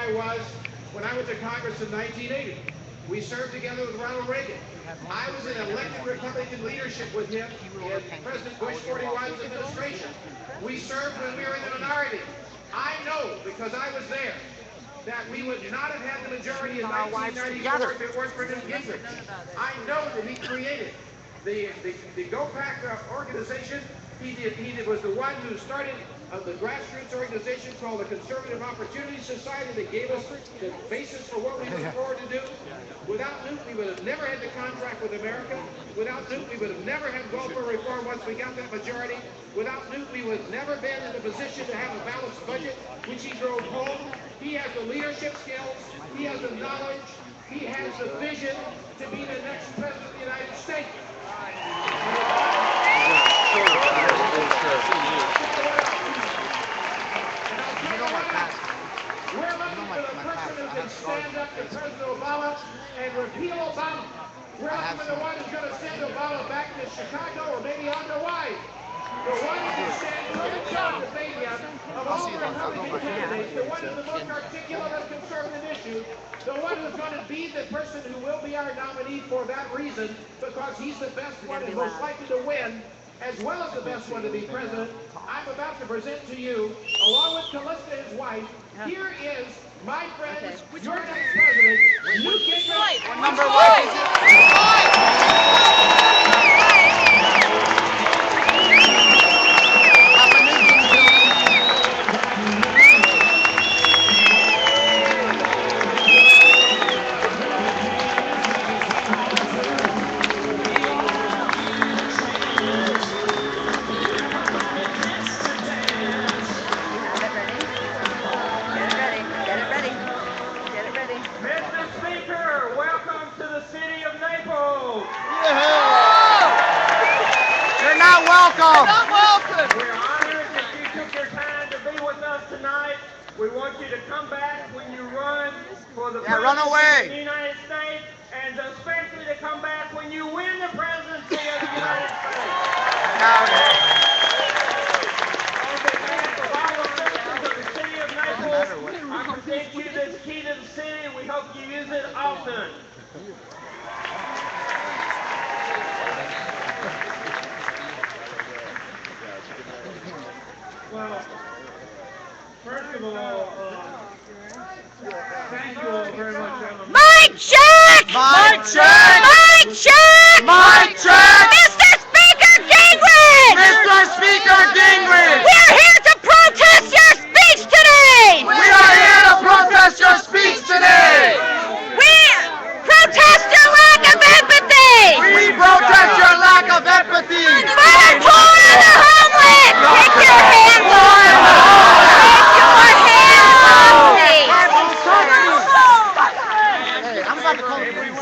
I was when I went to Congress in 1980. We served together with Ronald Reagan. I was in elected Republican leadership with him in President Bush 41's administration. We served when we were in the minority. I know, because I was there, that we would not have had the majority in 1994 if it weren't for Newt Gingrich. I know that he created the GOPAC organization. He was the one who started the grassroots organization called the Conservative Opportunity Society that gave us the basis for what we look forward to do. Without Newt, we would have never had the contract with America. Without Newt, we would have never had welfare reform once we got that majority. Without Newt, we would have never been in the position to have a balanced budget, which he drove home. He has the leadership skills. He has the knowledge. He has the vision to be the next president of the United States. We're looking for the person who can stand up to President Obama and repeal Obama. We're looking for the one who's going to send Obama back to Chicago or maybe on Hawaii. The one who can stand toe to toe of all the Republican candidates, the one who's the most articulate of conservative issues, the one who's going to be the person who will be our nominee for that reason, because he's the best one and most likely to win, as well as the best one to be president. I'm about to present to you, along with Callista, his wife, here is my friend, your next president, Newt Gingrich. What number was it? Mr. Speaker, welcome to the city of Naples. You're not welcome. Not welcome. We're honored that you took your time to be with us tonight. We want you to come back when you run for the presidency of the United States, and especially to come back when you win the presidency of the United States. On behalf of all the citizens of the city of Naples, I present you this key to the city. We hope you use it often. Well, first of all, thank you all very much, gentlemen. Mic check! Mic check! Mic check! Mic check! Mr. Speaker Gingrich! Mr. Speaker Gingrich! We're here to protest your speech today! We are here to protest your speech today! We protest your lack of empathy! We protest your lack of empathy! For the poor and the homeless! Take your hands off me! Take your hands off me! Hey, I'm about to call the police.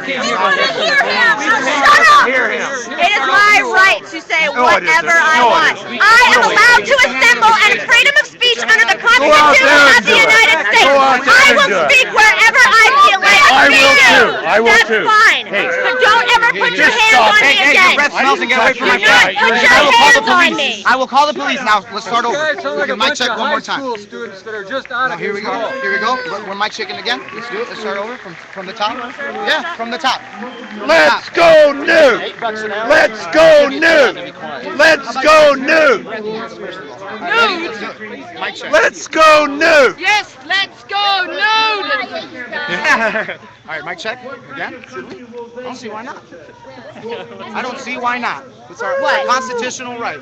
We want to hear him! Shut up! It is my right to say whatever I want. I am allowed to assemble and freedom of speech under the Constitution of the United States. I will speak wherever I feel like speaking. I will That's too. fine. So don't ever put your hands on me Hey, your again. breath smells and get away from my Do not face. put your I will call the hands on police. me. I will call the police now. Let's start over. Guys sound like a Mic bunch check of one high more time. school students that are just out Now, of here we go. Here we go. We're mic checking again. Let's do it. Let's start over from the top. Yeah, from the top. Let's go Newt! Let's go Newt! Let's go Newt! Mic check. Let's go Newt! Yes, let's go, Newt! All right, mic check again. I don't see why not. I don't see why not. It's our What? constitutional right.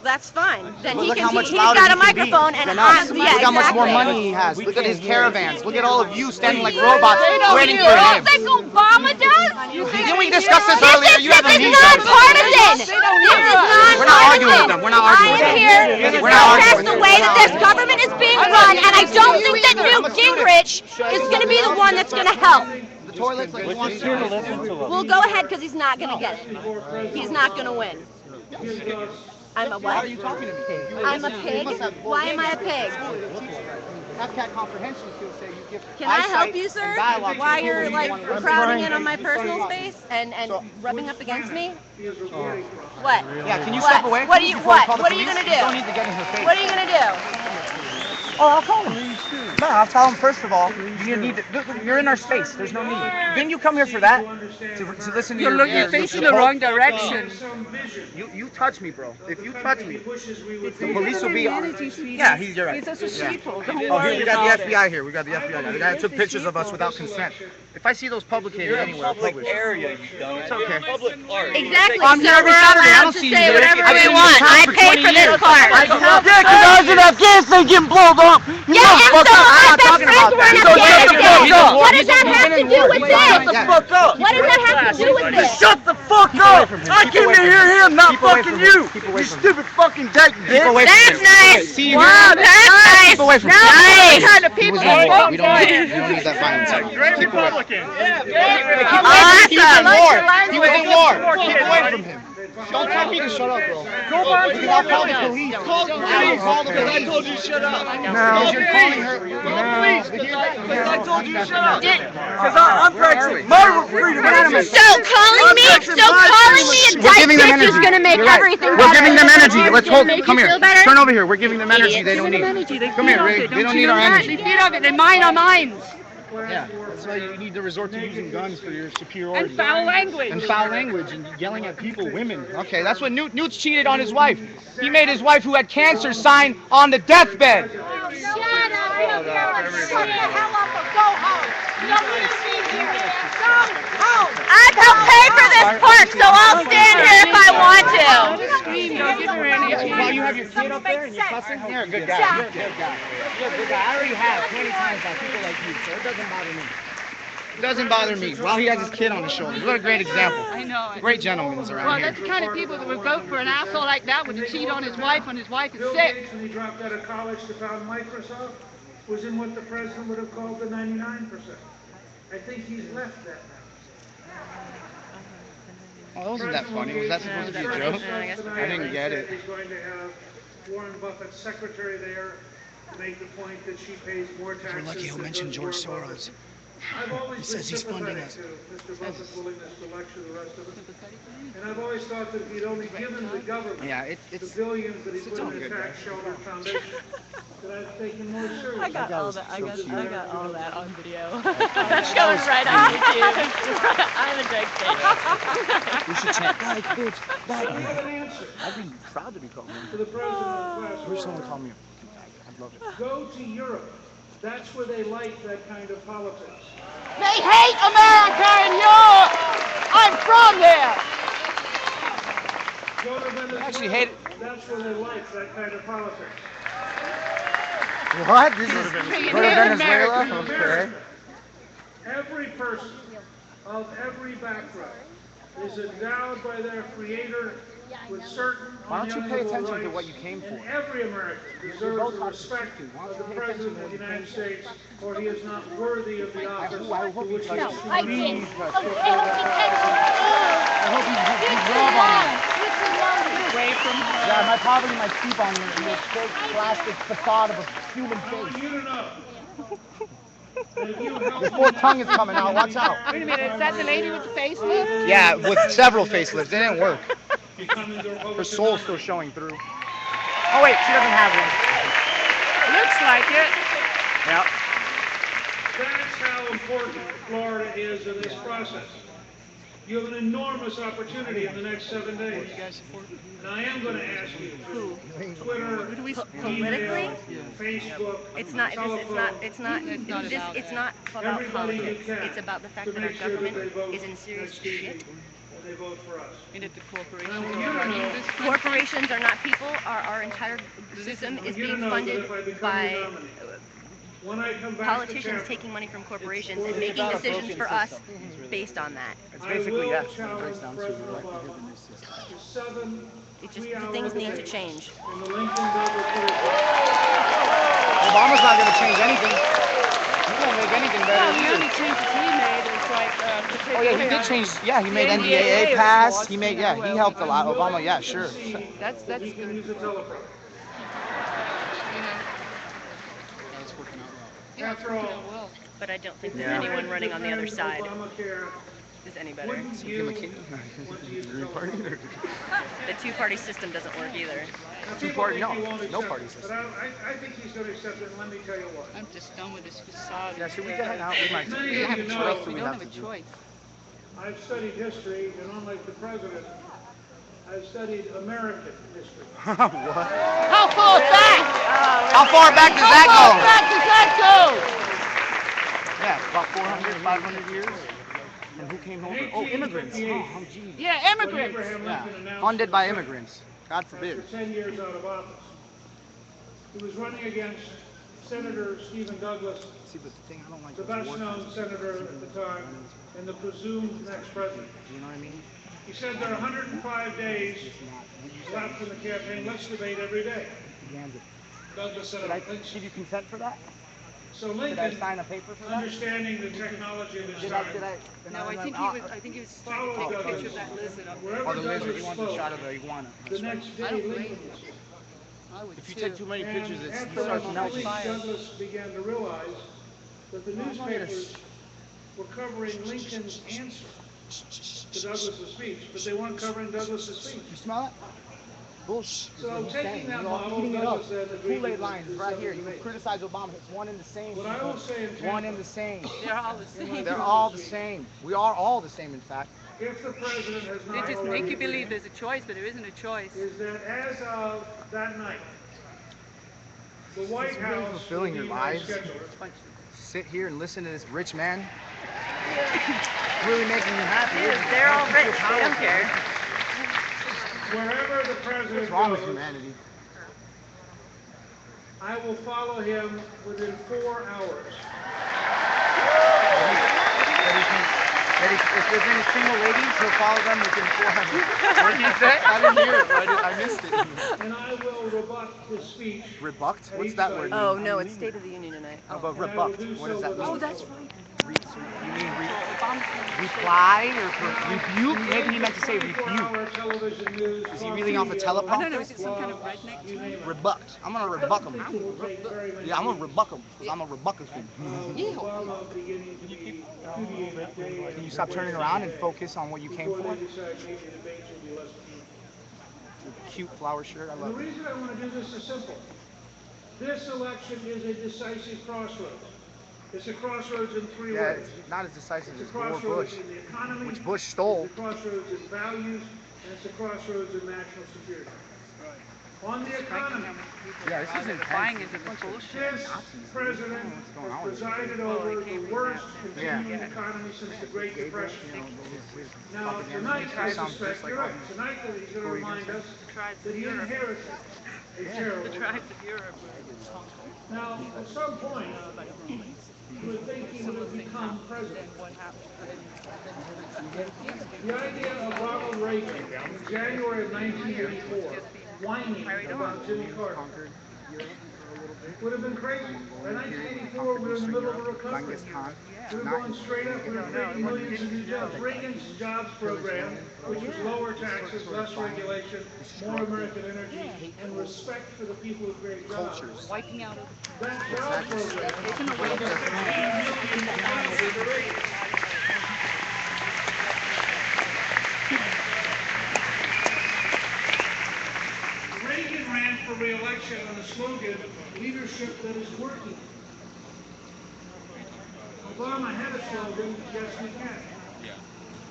That's fine. Then he Look can. how much He's louder got a he can be microphone, and than us. yeah, Look how much more exactly. money he has. Look at his caravans. Look at all of you standing like robots waiting for You don't him. think Obama does? Didn't we discuss this earlier? You This haven't is heard nonpartisan. This is nonpartisan. We're not arguing with them. We're not arguing with I am them. here to We're not arguing protest with the them. way that this government is being run, and I don't think that Newt Gingrich is going to be the one that's going to help. The toilets like he wants to. Well, go ahead, because he's not going to get it. He's not going to win. I'm a what? Why are you talking to me? I'm a pig? Why am I a pig? FCAT comprehension skills say you give Can I help eyesight you, and sir? dialogue While to people you're who like want to learn. crowding in on my personal space and rubbing up against me? What? Yeah, can you What? step away? What are you? before we What? call the What are you police? gonna do? You don't need to get in her face. What are you gonna do? Oh, I'll call him. No, I'll tell him first of all. You need to, you're in our space. There's no need. Didn't you come here for that? To listen to You're looking facing the wrong direction. You touch me, bro. If you touch me, the police will be. Yeah, You're right. He's just a sheeple. Don't Oh, here worry we got about the it. FBI here. We got the FBI guy. The guy that took pictures of us without consent. If I see those publicated anywhere, I'll publish. It's okay. Exactly. I'm here So every we're Saturday. I allowed don't to see you say here. whatever I've we been in want. this town I for pay 20 for this years. part. Yeah, because I was in Afghanistan getting blown up. Yeah, and some of my best friends were in Afghanistan. What does that have to do with this? Shut the fuck up. What does that have to do with this? Shut the fuck up. I came to hear him, not fucking you. You stupid fucking dyke bitch. That's nice. See you Wow, here. that's nice. Keep away from No, him. these kind of people We don't are need that violence. Great Republican. awesome. He was in war. He was in war. Keep away from him. Don't tell me to shut up, bro. Go on to I'll call the police. Call the police. Because I told you to shut up. Because you're calling her. Call the police. Because I told you to shut up. Did- Because I'm practicing my freedom. So calling me a dyke giving them bitch is energy. gonna make You're right. everything better. We're giving them energy. Let's hold. Make Come you here. feel better? Turn over here. We're giving them energy they don't need. Come here, Ray. They don't need our energy. They feed off it. They mine our minds. Yeah, that's why you need to resort to using guns for your superiority. And foul language. And foul language and yelling at people, women. Okay, that's what Newt's cheated on his wife. He made his wife, who had cancer, sign on the deathbed. Shut up, you shut the hell up or go home. You don't need to be here. Go home. I've helped pay for this park, so I'll stand here if I want to. Scream, don't give her energy. While you have your kid up there and you're cussing, you're a good guy. You're a good guy. You're a good guy. I already have 20 times by people like you, so it doesn't bother me. It doesn't bother me. While he has his kid on his shoulders. What a great example. I know. Great gentlemen around Well, here. that's the kind of people that would vote for an asshole like that would cheat on his wife when his wife is Bill sick. Gates, when he dropped out of college to found Microsoft, was in what the president would have called the 99%. I think he's left that now. Oh, wasn't that funny? Was that supposed to be a joke? I didn't get it. He's going to have Warren Buffett's secretary there to make the point that she pays more taxes. We're lucky he'll than mention does George Warren Soros. Buffett. I've always He says been he's funding sympathetic us. to Mr. Buffett's willingness to lecture the rest of us. And I've always thought that if he'd only given the government Yeah, the it's billions that he put all in the good, tax shelter foundation, that I've taken more seriously. I got all that. I got all that on video. Showing right on YouTube. I'm a dyke bitch. we should chant dyke bitch, dyke I have an bitch. answer I'd be proud to be called one. to the president of the I wish class someone war. called me a fucking dyke. I'd love it. Go to Europe. That's where they like that kind of politics. They hate America and Europe. I'm from there. Go to Venezuela. actually hate it. That's where they like that kind of politics. What? This is go to Venezuela? Okay. Every person of every background is endowed by their creator with certain Why don't you pay unalienable attention to rights, what you came for? and every American deserves the respect of the President of the United States, or he is not worthy of the office I to hope which you he touch is I to did. lead. I hope you rub on me. Away from her. Yeah, my poverty might keep on you. Your fake plastic facade of a human I want face. you to know that if you help Your fourth tongue is coming out. Watch out. Wait a minute, is that the lady with the facelift? Yeah, with several facelifts. It didn't work. becoming the Her soul's still showing through. Oh wait, she doesn't have one. Looks like it. Yeah. That's how important Florida is in this process. You have an enormous opportunity in the next 7 days. And I am going to ask you through Twitter, Politically? email, Facebook, It's not. telephone, It's not about politics. It's about the fact that our government is in serious shit. and they vote for us. And if the And I corporations want are you to running know, this country. Corporations are not people. Our entire system is you to being know that funded if I become by your nominee, when I come back to politicians Chapel, taking money from corporations and making decisions for us based on that. It's I basically will that. challenge President Obama to 7 It just three-hour things need to debates change. in the Lincoln Double Tree. Obama's not going to change anything. He won't make anything Well, better the either. only changes he made is like to take Oh yeah, he away did our- change. Yeah, he made The NDAA NDAA pass. laws, He made. you Yeah, know, he well, helped a lot. Obama. Yeah, sure. That's He can good. use a telephone. You know. After all, But I don't think there's anyone running on the other side. Obamacare Is any better? wouldn't you Green Party? The two-party system doesn't work either. Two-party, no party But system. I think he's going to accept it, and let me tell you why. I'm just done with this facade. Yeah, should we get hang out? We might. Many We of have you a know choice. We don't have a choice. I've studied history, and unlike the president, I've studied American history. What? How far back? How far back does that How far go? back does that go? Yeah, about 400, 500 years. And who came over? Oh, immigrants. Oh, geez. Yeah, When immigrants. Abraham Yeah, Lincoln announced funded by himself immigrants. God after forbid. 10 years out of office. He was running against Senator Stephen Douglas, See, but the thing I don't like the is war best-known crimes. senator at the time, and the presumed next president. You know what I mean? He said there are 105 days left in the campaign. Let's debate every day. Douglas said, Should you consent for that? so Did I Lincoln, sign a paper for that? understanding the technology of his Did time, I? No, I think he was trying to take a picture of that lizard up there. wherever Oh, the lizard. Douglas He wants a spoke, shot of the iguana. the That's right. next I day don't blame Lincoln him. was speaking. I would If you too. take too many pictures, And you after start about 2 melting. weeks, Douglas began to realize that the newspapers were covering Lincoln's answer to Douglas's speech, but they weren't covering Douglas's speech. You smell it? Bullshit. So taking that You're all model, eating it up. Douglas said that we Kool-Aid lines is right here. You something can criticize Obama. It's one and the same. What I will say in One Tampa, and the same. They're all the same. They're all the same. We are all the same, in fact. if the president has They not just already make you believe agreed, there's a choice, but there isn't a choice. is that as of that night, the White Is this really House fulfilling will your be my lives? scheduler. Sit here and listen to this rich man. Really making you happy. Dude, isn't it? they're all Makes you rich. feel They don't powerful. care. Wherever the president What's wrong with goes, humanity? I will follow him within 4 hours. If there's any single ladies, he'll follow them within 4 hours. What did you say? I didn't hear it. I missed it. And I will rebut his speech. Rebucked? What's that word? Oh, no, it's State of the Union tonight. How about And I will rebucked? do What does so that with mean? Oh, that's right. You mean reply or rebuke? Maybe he meant to say rebuke. 24-hour television news. Is he reading off a I teleprompter? don't know, is it some kind of redneck? You name it. Rebucked. I'm gonna rebuck him. It will take very many Yeah, I'm gonna years rebuck him because I'm a rebucker fan. of Obama beginning to be repudiated day Can you stop turning around and focus on what you came before for? they decide maybe debates will be less meaningful. Cute flower shirt. I The love it. reason I want to do this is simple. This election is a decisive crossroads. It's a crossroads in 3 Yeah, ways. it's not as decisive It's a as Gore crossroads Bush, in the economy, which Bush stole. it's a crossroads in values, and it's a crossroads in national security. On the economy, Yeah, this is Buying intense. into the bullshit. this president going has on with presided over the worst Yeah. continuing economy since the Great Depression. You know, his Now, propaganda tonight, I sounds suspect, just like you're all right, these tonight that he's going to remind us Tribes that of he Europe. inherited a terrible. The tribes of Europe. Now, at some point, you would think he would have become president. What happened? The idea of Ronald Reagan in January of 1984, whining about Jimmy Carter, would have been crazy. By 1984, we were in the middle of a recovery. We were going straight up. We were creating millions of new jobs. Reagan's jobs program, which was lower taxes, less regulation, more American energy, and respect for the people who create jobs. Wiping out That job program taking away their Reagan ran for re-election on the slogan, leadership that is working. Obama had a slogan, yes we can.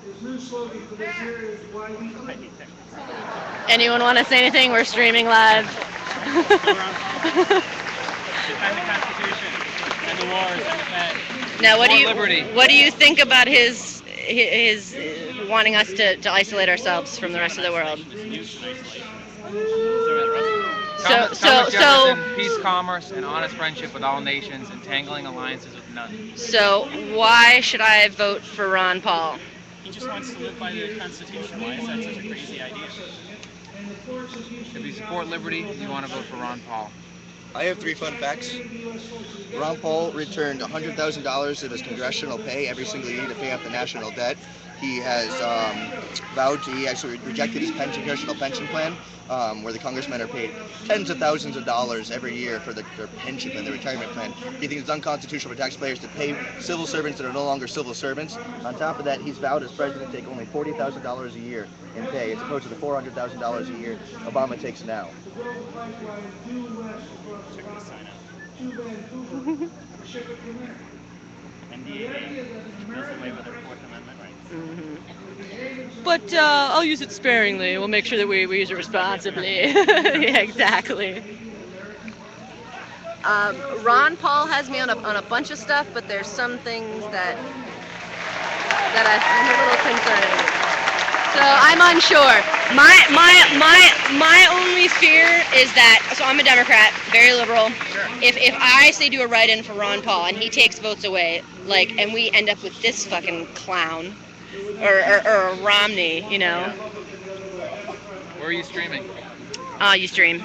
His new slogan for this year is why we can. Anyone want to say anything? We're streaming live. Defend the Constitution and the wars and the Fed. Now, what Liberty. do you think about his wanting us to isolate ourselves from the rest of the world? Thomas Jefferson, peace, commerce, and honest friendship with all nations, entangling alliances with none. So why should I vote for Ron Paul? He just wants to live by the Constitution. Why is that such a crazy idea? If you support liberty, you want to vote for Ron Paul. I have 3 fun facts. Ron Paul returned $100,000 of his congressional pay every single year to pay off the national debt. he has he actually rejected his congressional pension plan, where the congressmen are paid tens of thousands of dollars every year for their pension plan, their retirement plan. He thinks it's unconstitutional for taxpayers to pay civil servants that are no longer civil servants. On top of that, he's vowed as president to take only $40,000 a year in pay, as opposed to the $400,000 a year Obama takes now. But I'll use it sparingly. We'll make sure that we use it responsibly. Yeah, exactly. Ron Paul has me on a bunch of stuff, but there's some things that I'm a little concerned with. So I'm unsure. My only fear is that, so I'm a Democrat, very liberal. If I say do a write-in for Ron Paul and he takes votes away, like, and we end up with this fucking clown, or Romney, you know. Where are you streaming? You stream.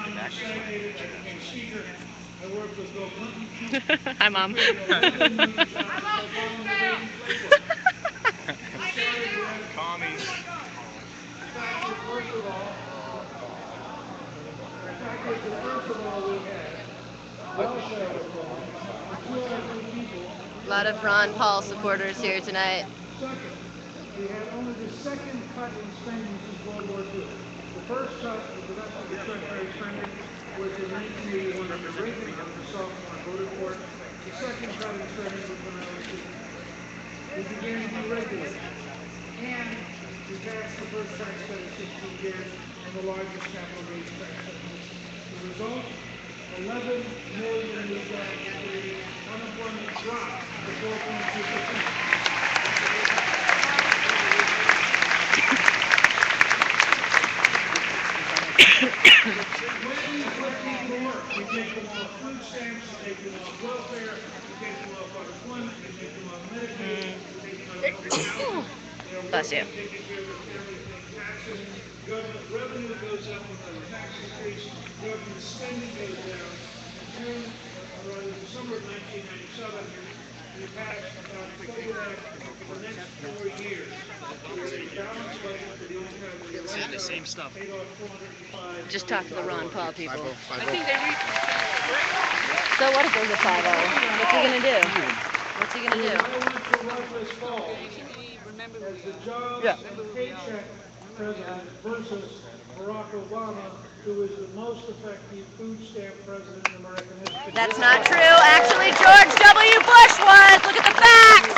Hi, Mom. A lot of Ron Paul supporters here tonight. We had only the second cut in spending since World War II. The first cut of the discretionary spending was in 1981 under Reagan. I was a sophomore and voted for it. The second cut in spending was when I was sitting. We began deregulating. And we passed the first tax cut in 16 years and the largest capital gains tax cut. The result? 11 million new jobs created. Unemployment dropped to 4.2%. You take them off food stamps, you take them off welfare, you take them off unemployment, you take them off Medicaid, you take them off housing. Bless you. Taxes, government revenue goes up when the tax increase, government spending goes down. In December of 1997, we passed about a COVID Act for the next 4 years. Saying the same stuff. Just talk to the Ron Paul people. I think they read. So what if there's a 5-0? What's he gonna do? What's he gonna do? Yeah. Paycheck president versus Barack Obama, who is the most effective food stamp president in American history. That's not true. Actually, George W. Bush was. Look at the facts.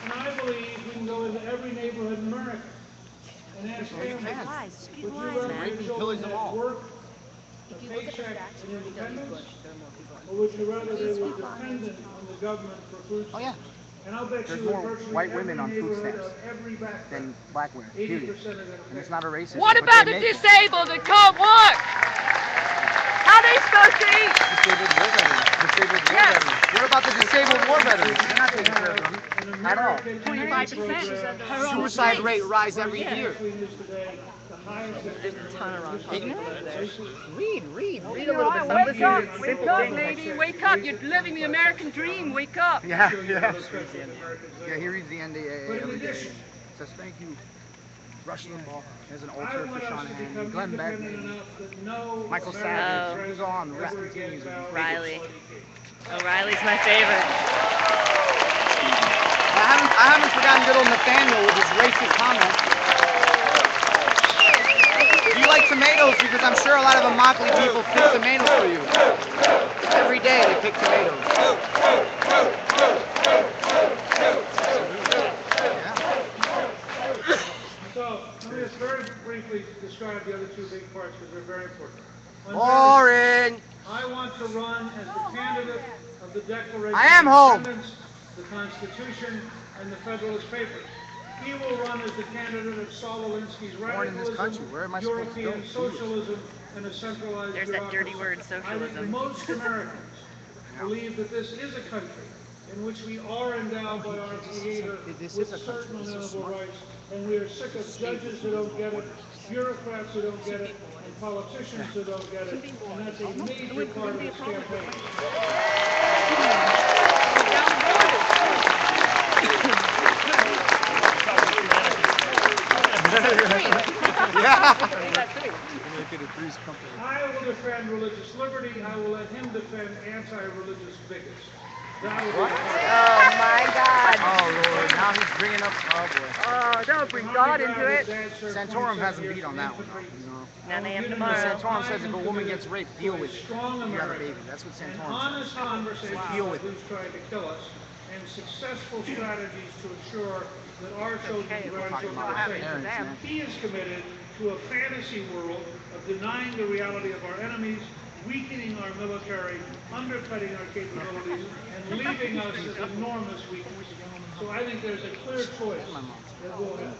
And I believe we can go into every neighborhood in America and ask families, would you rather your children have work, a paycheck, and independence, or would you rather they were dependent on the government for food stamps? Oh yeah. And I'll bet There's you more virtually white every women on food neighborhood stamps of every background, than black women, period. 80% of them. And it's not a racist. What but about they the make it. disabled that can't work? How are they supposed to eat? Disabled war veterans. Disabled war Yes. veterans. What about the disabled war veterans? They're not taking care of them at all. 25%. Suicide rate rise every year. There's a ton of Ron Paul people over there. Read a little bit. Wake up, lady, wake up. You're living the American dream. Wake up. Yeah. Yeah, he reads the NDAA every day. Says thank you. Rush Limbaugh has an altar for Shanahan. Glenn Beck, Michael Savage. Who's on? The list continues. Riley. Oh, Riley's my favorite. I haven't forgotten good old Nathaniel with his racist comments. Do you like tomatoes? Because I'm sure a lot of Immokalee people pick tomatoes for you. Every day they pick tomatoes. So, let me just very briefly describe the other two big parts because they're very important. Boring. I want to run as the candidate of the Declaration I am of home. Independence, the Constitution, and the Federalist Papers. He will run as the candidate of Saul Alinsky's Born in this country. radicalism, Where am I supposed to go? European socialism, and a centralized There's that dirty bureaucracy. word, I think socialism. most Americans believe that this is a country in which we are endowed by our Creator with certain unalienable rights, and we are sick of judges who don't get it, bureaucrats who don't get it, and politicians who don't get it, and that's a major part of this campaign. I will defend religious liberty. I will let him defend anti-religious bigots. That will be Oh my God. Oh Lord, now he's bringing up. Oh boy. Oh, don't bring God into it. Santorum hasn't beat on that one though. You know. 9 a.m. tomorrow. Santorum says if a woman gets raped, deal with it. You have a baby. That's what Santorum honest says. conversation Deal about with it. who's trying to kill us, and successful strategies to ensure that our children and grandchildren are safe. He is committed to a fantasy world of denying the reality of our enemies, weakening our military, undercutting our capabilities, and leaving us with enormous weakness. So I think there's a clear choice that we'll have.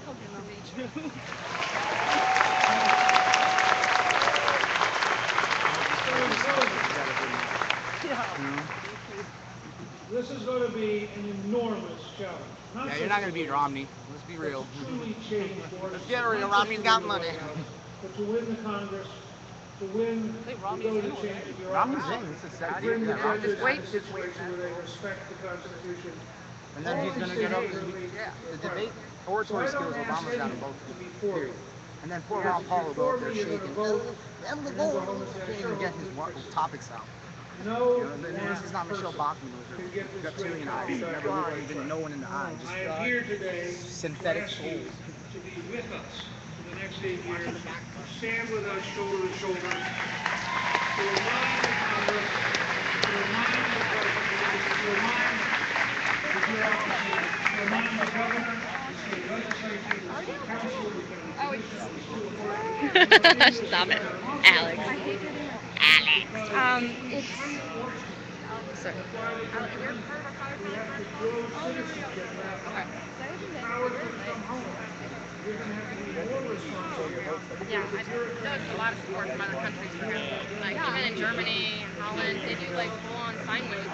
This is going to be an enormous challenge. Yeah, you're not going to beat Romney. Let's be real. Truly change Let's get real. Romney's got money. But to win the Congress, to win the ability to change the Romney's bureaucracy, in. This is second. bring the Yeah, judges Romney's to a situation where they respect the Constitution. And then he's going to get up the debate. Oratory skills, Obama's got them both. Period. And then poor Ron Paul will go up there shaking. Can't even get his topics out. No, this is not Michelle Bachmann with her reptilian eyes. Never looked even no one in the eye. I am here today Synthetic souls. to be with us for the next 8 years, to stand with us shoulder to shoulder, to remind the Congress, to remind the President, to remind the bureaucracy, to remind the governor, the state legislature, the state council, the county commission. Stop it, Alex. It's. Sorry. Yeah, I know there's a lot of support from other countries for him. Like even in Germany, Holland, they do like full-on sign language.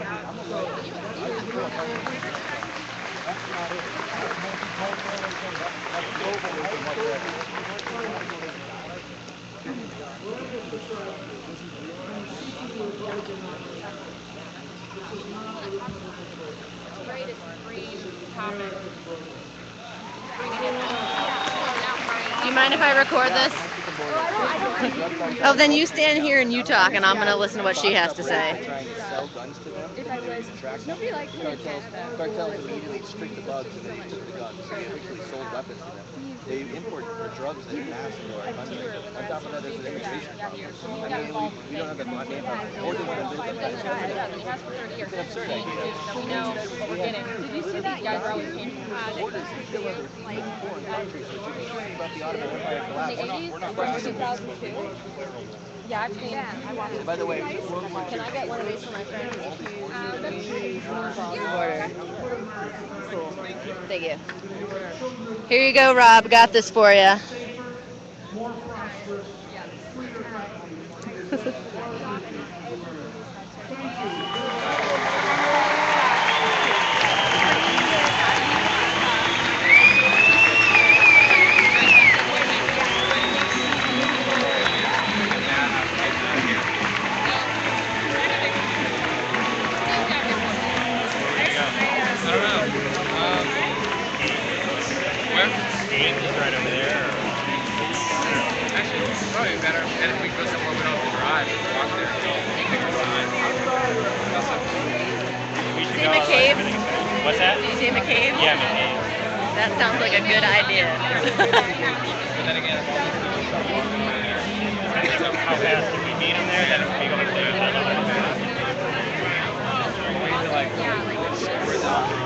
Great extreme topic. Do you mind if I record this? Oh, then you stand here and you talk, and I'm going to listen to what she has to say. Trying to sell guns to them. Nobody likes him in Canada. Cartels immediately stripped the bugs and then took the guns. They quickly sold weapons to them. They import the drugs in mass into our country. On top of that, there's an immigration problem. I mean, we don't have the money or the When he has for 30 years, it's absurd idea. Then we know what we're getting. Did you see that? These guys are always changing. Borders are still other foreign countries. So if you're talking about the Ottoman Empire collapse, we're not 2002? Yeah, I've seen it. By the way, Can I get one of these for my friend? Cool. Thank you. Here you go, Rob. Got this for you. More prosperous, freer country. Actually, it's probably better and if we go somewhere we don't have to drive, just walk there. See McCabe? What's that? Did you see McCabe? Yeah, McCabe. That sounds like a good idea. But then again, So how fast can we meet him there? Then if we go to play with another. like, where's